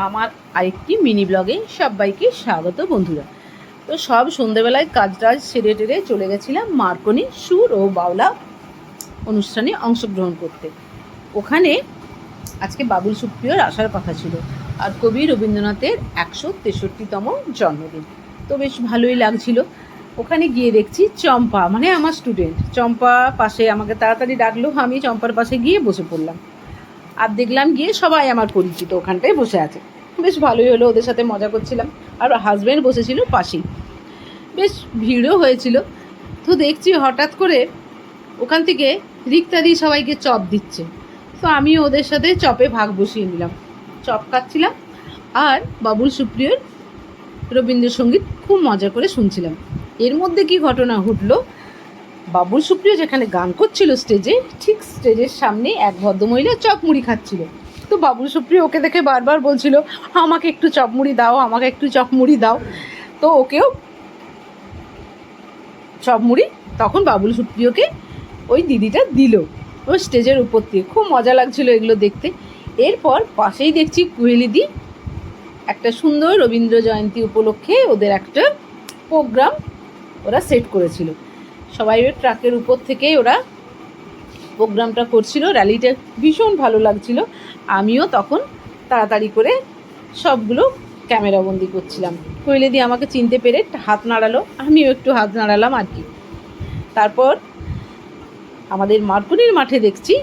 আমার আরেকটি মিনি ব্লগে সবাইকে স্বাগত বন্ধুরা। তো সব সন্ধেবেলায় কাজটাজ সেরে টেরে চলে গেছিলাম মার্কনি সুর ও বাউলা অনুষ্ঠানে অংশগ্রহণ করতে। ওখানে আজকে বাবুল সুপ্রিয়র আসার কথা ছিল, আর কবি রবীন্দ্রনাথের 163তম জন্মদিন। তো বেশ ভালোই লাগছিল। ওখানে গিয়ে দেখছি চম্পা, মানে আমার স্টুডেন্ট চম্পা পাশে আমাকে তাড়াতাড়ি ডাকলো, আমি চম্পার পাশে গিয়ে বসে পড়লাম। আর দেখলাম গিয়ে সবাই আমার পরিচিত ওখানটায় বসে আছে। বেশ ভালোই হলো, ওদের সাথে মজা করছিলাম। আর হাজব্যান্ড বসেছিল পাশেই, বেশ ভিড়ও হয়েছিল। তো দেখছি হঠাৎ করে ওখান থেকে রিক্তাদি সবাইকে চপ দিচ্ছে। তো আমি ওদের সাথে চপে ভাগ বসিয়ে নিলাম, চপ খাচ্ছিলাম আর বাবুল সুপ্রিয়র রবীন্দ্রসঙ্গীত খুব মজা করে শুনছিলাম। এর মধ্যে কি ঘটনা ঘটলো, বাবুল সুপ্রিয় যেখানে গান করছিল স্টেজে, ঠিক স্টেজের সামনে এক ভদ্রমহিলা চপ মুড়ি খাচ্ছিল। তো বাবুল সুপ্রিয় ওকে দেখে বারবার বলছিল, আমাকে একটু চপ মুড়ি দাও, আমাকে একটু চপ মুড়ি দাও। তো ওকেও চপ মুড়ি তখন বাবুল সুপ্রিয়কে ওই দিদিটা দিল ও স্টেজের উপর দিয়ে। খুব মজা লাগছিল এগুলো দেখতে। এরপর পাশেই দেখছি কুহেলিদি একটা সুন্দর রবীন্দ্র জয়ন্তী উপলক্ষে ওদের একটা প্রোগ্রাম ওরা সেট করেছিল। সবাই ওই ট্রাকের উপর থেকে ওরা প্রোগ্রামটা করছিল, র্যালিটা ভীষণ ভালো লাগছিল। আমিও তখন তাড়াতাড়ি করে সবগুলো ক্যামেরাবন্দি করছিলাম। কৈলেদি আমাকে চিনতে পেরে হাত নাড়ালো, আমিও একটু হাত নাড়ালাম আর কি। তারপর আমাদের মার্কনির মাঠে দেখছি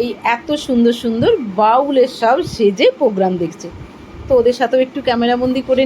এই এত সুন্দর সুন্দর বাউলের সব সেজে প্রোগ্রাম দেখছে। তো ওদের সাথেও একটু ক্যামেরাবন্দি করে